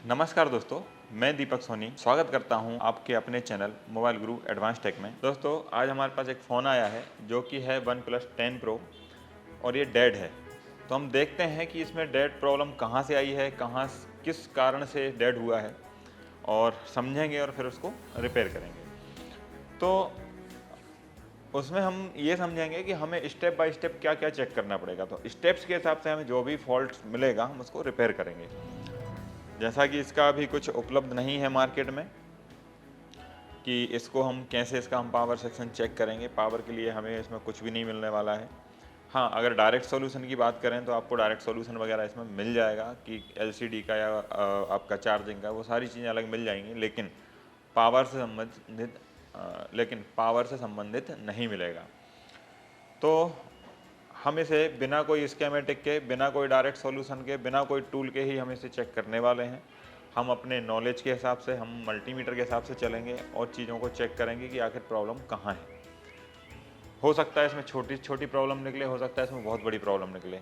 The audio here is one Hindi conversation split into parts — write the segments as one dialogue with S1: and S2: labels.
S1: नमस्कार दोस्तों, मैं दीपक सोनी स्वागत करता हूं आपके अपने चैनल मोबाइल गुरु एडवांस टेक में। दोस्तों, आज हमारे पास एक फ़ोन आया है जो कि है वन प्लस 10 प्रो और ये डेड है। तो हम देखते हैं कि इसमें डेड प्रॉब्लम कहां से आई है, किस कारण से डेड हुआ है और समझेंगे और फिर उसको रिपेयर करेंगे। तो उसमें हम ये समझेंगे कि हमें स्टेप बाय स्टेप क्या क्या चेक करना पड़ेगा। तो स्टेप्स के हिसाब से हमें जो भी फॉल्ट मिलेगा हम उसको रिपेयर करेंगे। जैसा कि इसका अभी कुछ उपलब्ध नहीं है मार्केट में कि इसको हम कैसे इसका हम पावर सेक्शन चेक करेंगे। पावर के लिए हमें इसमें कुछ भी नहीं मिलने वाला है। हाँ, अगर डायरेक्ट सॉल्यूशन की बात करें तो आपको डायरेक्ट सॉल्यूशन वगैरह इसमें मिल जाएगा कि एलसीडी का या आपका चार्जिंग का, वो सारी चीज़ें अलग मिल जाएंगी, लेकिन पावर से संबंधित नहीं मिलेगा। तो हम इसे बिना कोई स्कीमेटिक के, बिना कोई डायरेक्ट सॉल्यूशन के, बिना कोई टूल के ही हम इसे चेक करने वाले हैं। हम अपने नॉलेज के हिसाब से, हम मल्टीमीटर के हिसाब से चलेंगे और चीज़ों को चेक करेंगे कि आखिर प्रॉब्लम कहाँ है। हो सकता है इसमें छोटी छोटी प्रॉब्लम निकले, हो सकता है इसमें बहुत बड़ी प्रॉब्लम निकले।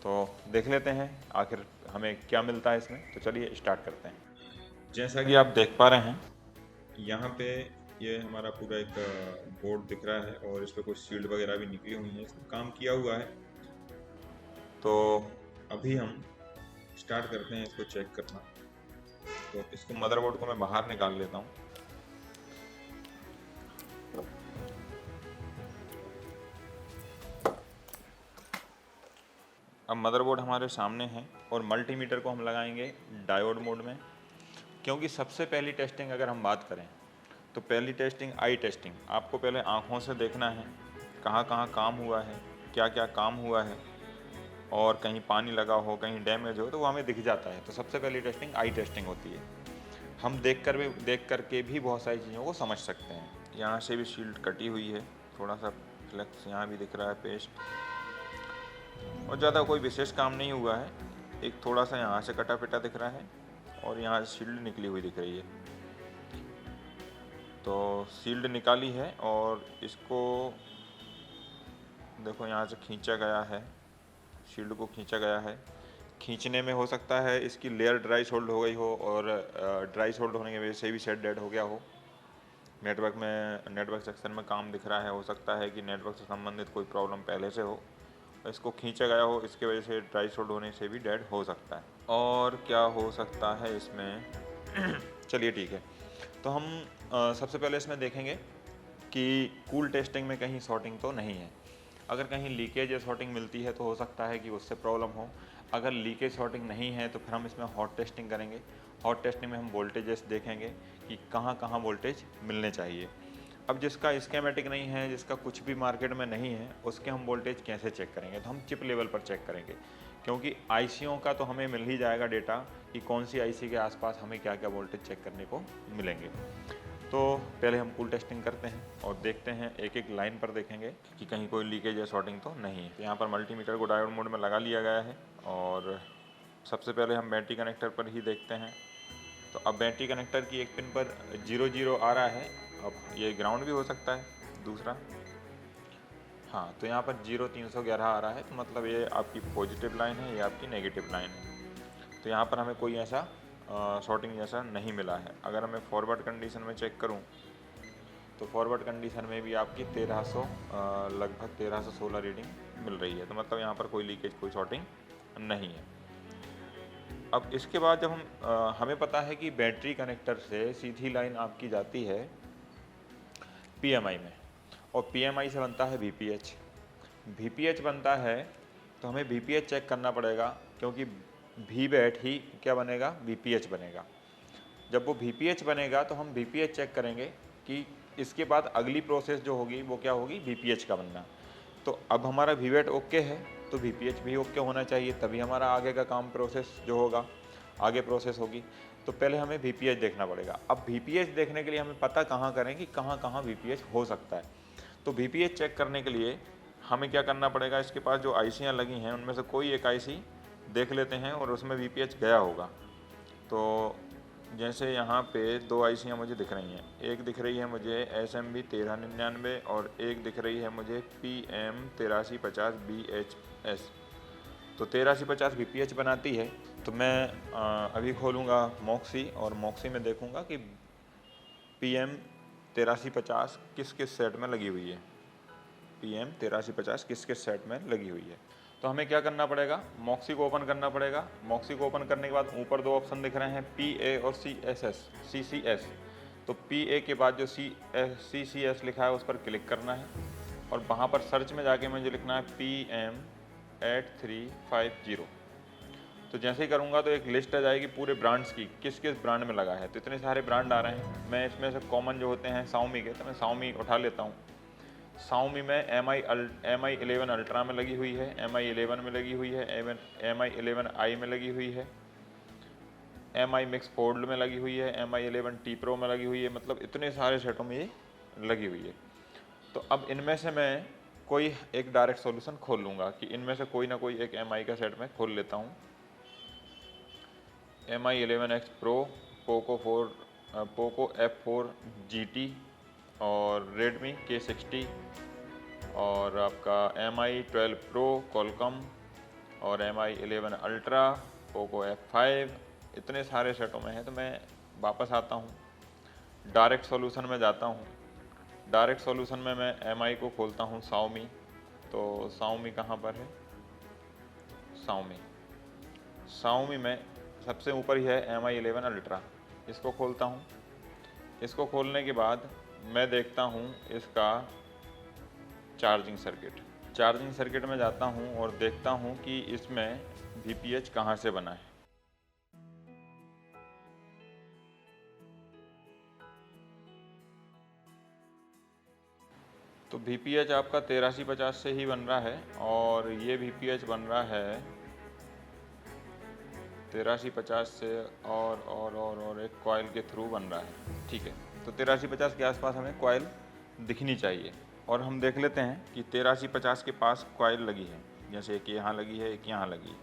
S1: तो देख लेते हैं आखिर हमें क्या मिलता है इसमें। तो चलिए स्टार्ट करते हैं। जैसा कि आप देख पा रहे हैं, यहाँ पे ये हमारा पूरा एक बोर्ड दिख रहा है और इस पर कुछ शील्ड वगैरह भी निकली हुई है, इसमें काम किया हुआ है। तो अभी हम स्टार्ट करते हैं इसको चेक करना। तो इसको मदरबोर्ड को मैं बाहर निकाल लेता हूँ। अब मदरबोर्ड हमारे सामने है और मल्टीमीटर को हम लगाएंगे डायोड मोड में, क्योंकि सबसे पहली टेस्टिंग अगर हम बात करें तो पहली टेस्टिंग आई टेस्टिंग। आपको पहले आँखों से देखना है कहाँ कहाँ काम हुआ है, क्या क्या काम हुआ है, और कहीं पानी लगा हो, कहीं डैमेज हो तो वो हमें दिख जाता है। तो सबसे पहली टेस्टिंग आई टेस्टिंग होती है। हम देख करके भी बहुत सारी चीज़ों को समझ सकते हैं। यहाँ से भी शील्ड कटी हुई है, थोड़ा सा फ्लेक्स यहाँ भी दिख रहा है, पेस्ट, और ज़्यादा कोई विशेष काम नहीं हुआ है। एक थोड़ा सा यहाँ से कटा पिटा दिख रहा है और यहाँ से शील्ड निकली हुई दिख रही है। तो शील्ड निकाली है और इसको देखो यहाँ से खींचा गया है, शील्ड को खींचा गया है। खींचने में हो सकता है इसकी लेयर ड्राई सोल्ड हो गई हो और ड्राई सोल्ड होने की वजह से भी सेट डेड हो गया हो। नेटवर्क सेक्शन में काम दिख रहा है, हो सकता है कि नेटवर्क से संबंधित कोई प्रॉब्लम पहले से हो, इसको खींचा गया हो, इसके वजह से ड्राई सोल्ड होने से भी डेड हो सकता है। और क्या हो सकता है इसमें चलिए ठीक है। तो हम सबसे पहले इसमें देखेंगे कि कूल टेस्टिंग में कहीं शॉर्टिंग तो नहीं है। अगर कहीं लीकेज या शॉर्टिंग मिलती है तो हो सकता है कि उससे प्रॉब्लम हो। अगर लीकेज शॉर्टिंग नहीं है तो फिर हम इसमें हॉट टेस्टिंग करेंगे। हॉट टेस्टिंग में हम वोल्टेजेस देखेंगे कि कहाँ कहाँ वोल्टेज मिलने चाहिए। अब जिसका स्कीमेटिक नहीं है, जिसका कुछ भी मार्केट में नहीं है, उसके हम वोल्टेज कैसे चेक करेंगे? तो हम चिप लेवल पर चेक करेंगे, क्योंकि आईसीओं का तो हमें मिल ही जाएगा डेटा कि कौन सी आईसी के आसपास हमें क्या क्या वोल्टेज चेक करने को मिलेंगे। तो पहले हम कूल टेस्टिंग करते हैं और देखते हैं, एक एक लाइन पर देखेंगे कि कहीं कोई लीकेज या शॉर्टिंग तो नहीं है। तो यहाँ पर मल्टीमीटर को डायोड मोड में लगा लिया गया है और सबसे पहले हम बैटरी कनेक्टर पर ही देखते हैं। तो अब बैटरी कनेक्टर की एक पिन पर 0 आ रहा है। अब ये ग्राउंड भी हो सकता है दूसरा। हाँ, तो यहाँ पर 0 311 आ रहा है, तो मतलब ये आपकी पॉजिटिव लाइन है, ये आपकी नेगेटिव लाइन है। तो यहाँ पर हमें कोई ऐसा शॉर्टिंग जैसा नहीं मिला है। अगर मैं फॉरवर्ड कंडीशन में चेक करूँ तो फॉरवर्ड कंडीशन में भी आपकी 1300 लगभग 1316 रीडिंग मिल रही है। तो मतलब यहाँ पर कोई लीकेज, कोई शॉर्टिंग नहीं है। अब इसके बाद जब हमें पता है कि बैटरी कनेक्टर से सीधी लाइन आपकी जाती है पीएमआई में, और पीएमआई से बनता है वीपीएच। वीपीएच बनता है तो हमें वीपीएच चेक करना पड़ेगा, क्योंकि वी बैट ही क्या बनेगा, वीपीएच बनेगा। जब वो वीपीएच बनेगा तो हम वीपीएच चेक करेंगे कि इसके बाद अगली प्रोसेस जो होगी वो क्या होगी, वीपीएच का बनना। तो अब हमारा वी बैट ओके है तो वीपीएच भी ओके होना चाहिए, तभी हमारा आगे का काम प्रोसेस जो होगा, आगे प्रोसेस होगी। तो पहले हमें वीपीएच देखना पड़ेगा। अब वीपीएच देखने के लिए हमें पता कहाँ करें कि कहाँ कहाँ वीपीएच हो सकता है। तो वीपीएच चेक करने के लिए हमें क्या करना पड़ेगा, इसके पास जो आईसियाँ लगी हैं उनमें से कोई एक आईसी देख लेते हैं और उसमें वीपीएच गया होगा। तो जैसे यहाँ पे 2 आईसियाँ मुझे दिख रही हैं। एक दिख रही है मुझे SMB 1399 और एक दिख रही है मुझे PM 8350 BHS। तो 8350 VPH बनाती है, तो मैं अभी खोलूँगा मॉक्सी और मॉक्सी में देखूँगा कि PM 8350 किस किस सेट में लगी हुई है, PM 8350 किस किस सेट में लगी हुई है। तो हमें क्या करना पड़ेगा, मॉक्सी को ओपन करना पड़ेगा। मॉक्सी को ओपन करने के बाद ऊपर दो ऑप्शन दिख रहे हैं, PA और CCS। तो PA के बाद जो CCS लिखा है उस पर क्लिक करना है और वहाँ पर सर्च में जाके मुझे लिखना है PM 8350। तो जैसे ही करूँगा तो एक लिस्ट आ जाएगी पूरे ब्रांड्स की, किस किस ब्रांड में लगा है। तो इतने सारे ब्रांड आ रहे हैं, मैं इसमें से कॉमन जो होते हैं Xiaomi के, तो मैं Xiaomi उठा लेता हूँ। Xiaomi में MI 11 अल्ट्रा में लगी हुई है, MI 11 में लगी हुई है, MI 11i में लगी हुई है, MI मिक्स फोल्ड में लगी हुई है, MI 11 T Pro में लगी हुई है। मतलब इतने सारे सेटों में ये लगी हुई है। तो अब इनमें से मैं कोई एक डायरेक्ट सॉल्यूशन खोल लूँगा कि इनमें से कोई ना कोई एक MI का सेट मैं खोल लेता हूँ। MI 11X Pro, Poco F4 GT और Redmi K60 और आपका MI 12 Pro Qualcomm और MI 11 Ultra, पोको F5, इतने सारे सेटों में है। तो मैं वापस आता हूँ, डायरेक्ट सॉल्यूशन में जाता हूँ। डायरेक्ट सॉल्यूशन में मैं MI को खोलता हूँ Xiaomi। तो Xiaomi कहाँ पर है, Xiaomi में सबसे ऊपर ही है MI 11 अल्ट्रा, इसको खोलता हूँ। इसको खोलने के बाद मैं देखता हूँ इसका चार्जिंग सर्किट में जाता हूँ और देखता हूँ कि इसमें VPH कहाँ से बना है। तो VPH आपका 8350 से ही बन रहा है और ये VPH बन रहा है 8350 से और एक कॉइल के थ्रू बन रहा है। ठीक है, तो 8350 के आसपास हमें कॉइल दिखनी चाहिए और हम देख लेते हैं कि 8350 के पास कॉइल लगी है, जैसे एक यहाँ लगी है, एक यहाँ लगी है।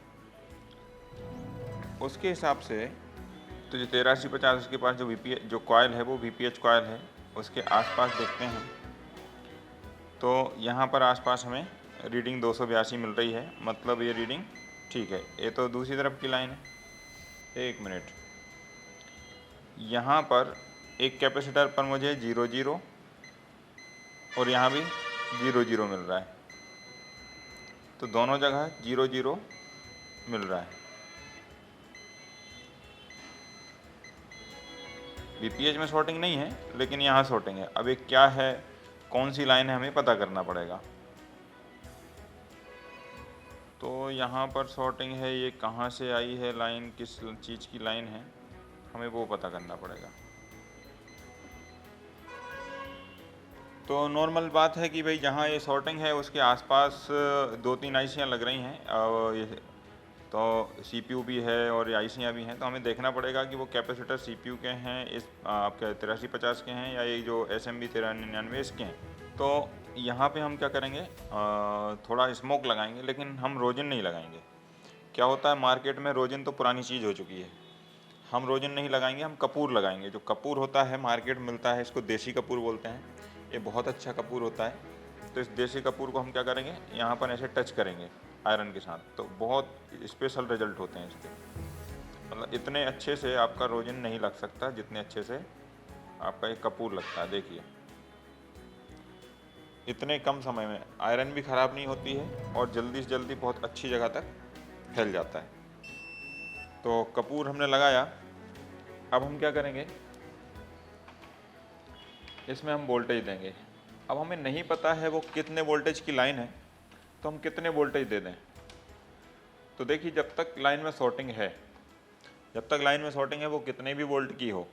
S1: उसके हिसाब से तो जो 8350 के पास जो कॉइल है वो VPH कॉइल है, उसके आसपास देखते हैं। तो यहाँ पर आसपास हमें रीडिंग 282 मिल रही है, मतलब ये रीडिंग ठीक है। ये तो दूसरी तरफ की लाइन है। एक मिनट, यहाँ पर एक कैपेसिटर पर मुझे 00 और यहाँ भी 00 मिल रहा है, तो दोनों जगह 00 मिल रहा है। VPH में शॉर्टिंग नहीं है, लेकिन यहाँ शॉर्टिंग है। अब ये क्या है, कौन सी लाइन है, हमें पता करना पड़ेगा। तो यहाँ पर शॉर्टिंग है, ये कहाँ से आई है लाइन, किस चीज़ की लाइन है, हमें वो पता करना पड़ेगा। तो नॉर्मल बात है कि भाई जहाँ ये शॉर्टिंग है उसके आसपास 2-3 आईसियाँ लग रही हैं, तो CPU भी है और आईसियाँ भी हैं। तो हमें देखना पड़ेगा कि वो कैपेसिटर CPU के हैं, इस आपके 8350 के हैं, या ये जो SMB 1399 इसके हैं। तो यहाँ पे हम क्या करेंगे, थोड़ा स्मोक लगाएंगे, लेकिन हम रोजिन नहीं लगाएंगे। क्या होता है, मार्केट में रोजिन तो पुरानी चीज़ हो चुकी है, हम रोजिन नहीं लगाएंगे, हम कपूर लगाएंगे। जो कपूर होता है मार्केट में मिलता है, इसको देसी कपूर बोलते हैं, ये बहुत अच्छा कपूर होता है। तो इस देसी कपूर को हम क्या करेंगे, यहाँ पर ऐसे टच करेंगे आयरन के साथ, तो बहुत स्पेशल रिजल्ट होते हैं इसके। मतलब इतने अच्छे से आपका रोजिन नहीं लग सकता जितने अच्छे से आपका ये कपूर लगता है। देखिए, इतने कम समय में आयरन भी ख़राब नहीं होती है और जल्दी से जल्दी बहुत अच्छी जगह तक फैल जाता है। तो कपूर हमने लगाया, अब हम क्या करेंगे, इसमें हम वोल्टेज देंगे। अब हमें नहीं पता है वो कितने वोल्टेज की लाइन है, तो हम कितने वोल्टेज दे दें। तो देखिए, जब तक लाइन में शॉर्टिंग है, वो कितने भी वोल्ट की हो,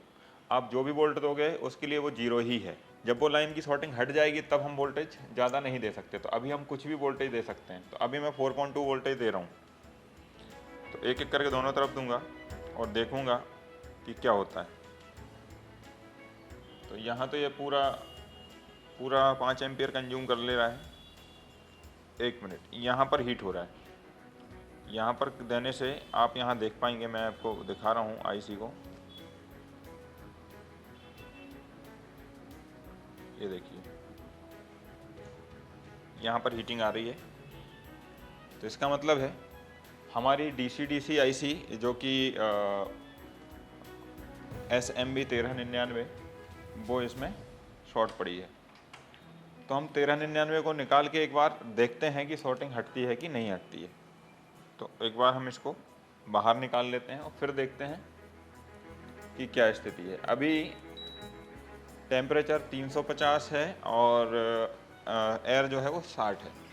S1: आप जो भी वोल्ट दोगे उसके लिए वो 0 ही है। जब वो लाइन की शॉर्टिंग हट जाएगी तब हम वोल्टेज ज़्यादा नहीं दे सकते। तो अभी हम कुछ भी वोल्टेज दे सकते हैं। तो अभी मैं 4.2 वोल्टेज दे रहा हूँ। तो एक एक करके दोनों तरफ दूंगा और देखूंगा कि क्या होता है। तो यहाँ तो ये पूरा 5 एम्पियर कंज्यूम कर ले रहा है। एक मिनट, यहाँ पर हीट हो रहा है। यहाँ पर देने से आप यहाँ देख पाएंगे, मैं आपको दिखा रहा हूँ आईसी को। ये देखिए, यहाँ पर हीटिंग आ रही है। तो इसका मतलब है हमारी DC-DC IC जो कि SMB 1399 वो इसमें शॉर्ट पड़ी है। तो हम 1399 को निकाल के एक बार देखते हैं कि शॉर्टिंग हटती है कि नहीं हटती है। तो एक बार हम इसको बाहर निकाल लेते हैं और फिर देखते हैं कि क्या स्थिति है। अभी टेम्परेचर 350 है और एयर जो है वो 60 है।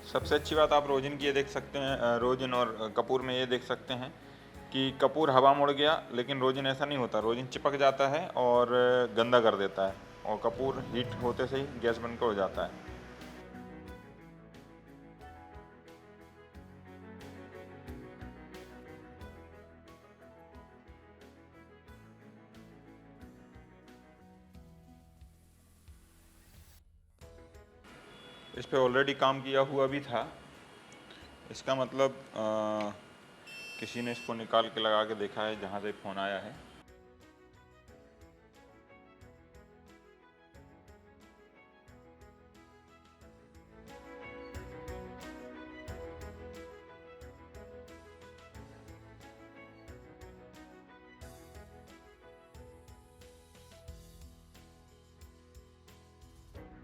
S1: सबसे अच्छी बात आप रोजिन की ये देख सकते हैं, रोजिन और कपूर में ये देख सकते हैं कि कपूर हवा मुड़ गया, लेकिन रोजिन ऐसा नहीं होता। रोजिन चिपक जाता है और गंदा कर देता है, और कपूर हीट होते से ही गैस बनकर हो जाता है। इस पे ऑलरेडी काम किया हुआ भी था। इसका मतलब किसी ने इसको निकाल के लगा के देखा है जहाँ से फ़ोन आया है।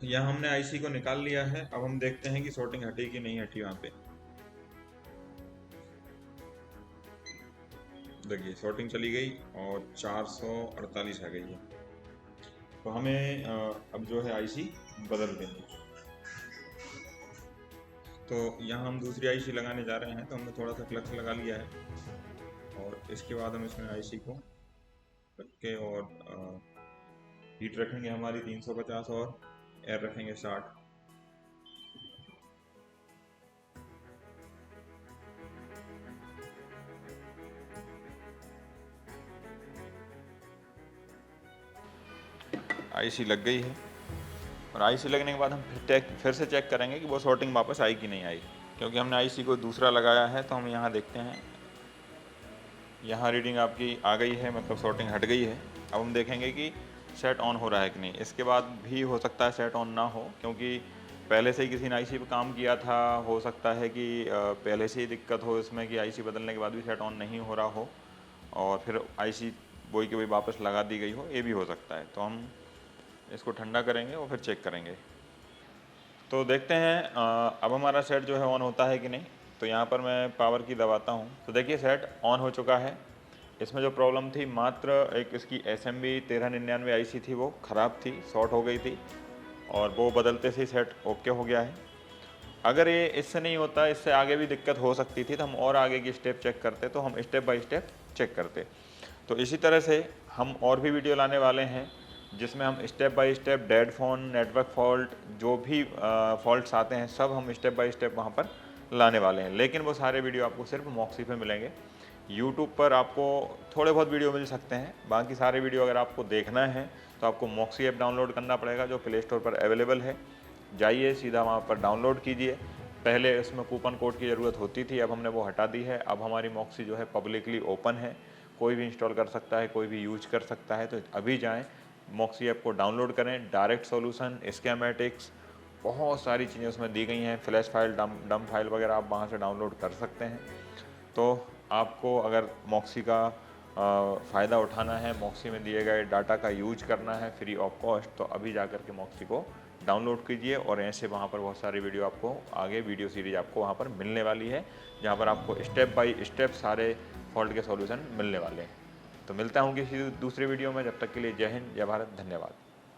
S1: यहाँ हमने आईसी को निकाल लिया है। अब हम देखते हैं कि शॉर्टिंग हटी कि नहीं हटी। वहाँ पे देखिए शॉर्टिंग चली गई और 448 आ गई है। तो हमें अब जो है आईसी बदल देंगे। तो यहाँ हम दूसरी आईसी लगाने जा रहे हैं। तो हमने थोड़ा सा फ्लक्स लगा लिया है और इसके बाद हम इसमें आईसी को रख के और हीट रखेंगे हमारी 350 और एयर रखेंगे 60। आईसी लग गई है और आईसी लगने के बाद हम फिर से चेक करेंगे कि वो शॉर्टिंग वापस आई कि नहीं आई। क्योंकि हमने आईसी को दूसरा लगाया है तो हम यहाँ देखते हैं, यहाँ रीडिंग आपकी आ गई है, मतलब शॉर्टिंग हट गई है। अब हम देखेंगे कि सेट ऑन हो रहा है कि नहीं। इसके बाद भी हो सकता है सेट ऑन ना हो, क्योंकि पहले से ही किसी ने आईसी पे काम किया था। हो सकता है कि पहले से ही दिक्कत हो इसमें कि आईसी बदलने के बाद भी सेट ऑन नहीं हो रहा हो और फिर आईसी वही के वही वापस लगा दी गई हो, ये भी हो सकता है। तो हम इसको ठंडा करेंगे और फिर चेक करेंगे। तो देखते हैं अब हमारा सेट जो है ऑन होता है कि नहीं। तो यहाँ पर मैं पावर की दबाता हूँ तो देखिए सेट ऑन हो चुका है। इसमें जो प्रॉब्लम थी मात्र एक इसकी SMB 1399 आईसी थी, वो ख़राब थी, शॉर्ट हो गई थी और वो बदलते से सेट ओके हो गया है। अगर ये इससे नहीं होता, इससे आगे भी दिक्कत हो सकती थी, तो हम और आगे की स्टेप चेक करते, तो हम स्टेप बाय स्टेप चेक करते। तो इसी तरह से हम और भी वीडियो लाने वाले हैं जिसमें हम step by step dead phone, network fault, जो भी फॉल्ट्स आते हैं सब हम स्टेप बाय स्टेप वहाँ पर लाने वाले हैं। लेकिन वो सारे वीडियो आपको सिर्फ मॉक्सी पे मिलेंगे। यूट्यूब पर आपको थोड़े बहुत वीडियो मिल सकते हैं, बाकी सारे वीडियो अगर आपको देखना है तो आपको मॉक्सी ऐप डाउनलोड करना पड़ेगा, जो प्ले स्टोर पर अवेलेबल है। जाइए सीधा वहाँ पर डाउनलोड कीजिए। पहले इसमें कूपन कोड की ज़रूरत होती थी, अब हमने वो हटा दी है। अब हमारी मॉक्सी जो है पब्लिकली ओपन है, कोई भी इंस्टॉल कर सकता है, कोई भी यूज कर सकता है। तो अभी जाएँ मॉक्सी ऐप को डाउनलोड करें। डायरेक्ट सॉल्यूशन, स्कीमेटिक्स, बहुत सारी चीज़ें उसमें दी गई हैं। फ्लैश फाइल, डम फाइल वगैरह आप वहाँ से डाउनलोड कर सकते हैं। तो आपको अगर मॉक्सी का फ़ायदा उठाना है, मॉक्सी में दिए गए डाटा का यूज करना है फ्री ऑफ कॉस्ट, तो अभी जा कर के मॉक्सी को डाउनलोड कीजिए। और ऐसे वहाँ पर बहुत सारी वीडियो आपको आगे वीडियो सीरीज आपको वहाँ पर मिलने वाली है, जहाँ पर आपको स्टेप बाय स्टेप सारे फॉल्ट के सॉल्यूशन मिलने वाले हैं। तो मिलता हूँ किसी दूसरे वीडियो में, जब तक के लिए जय हिंद, जय भारत, धन्यवाद।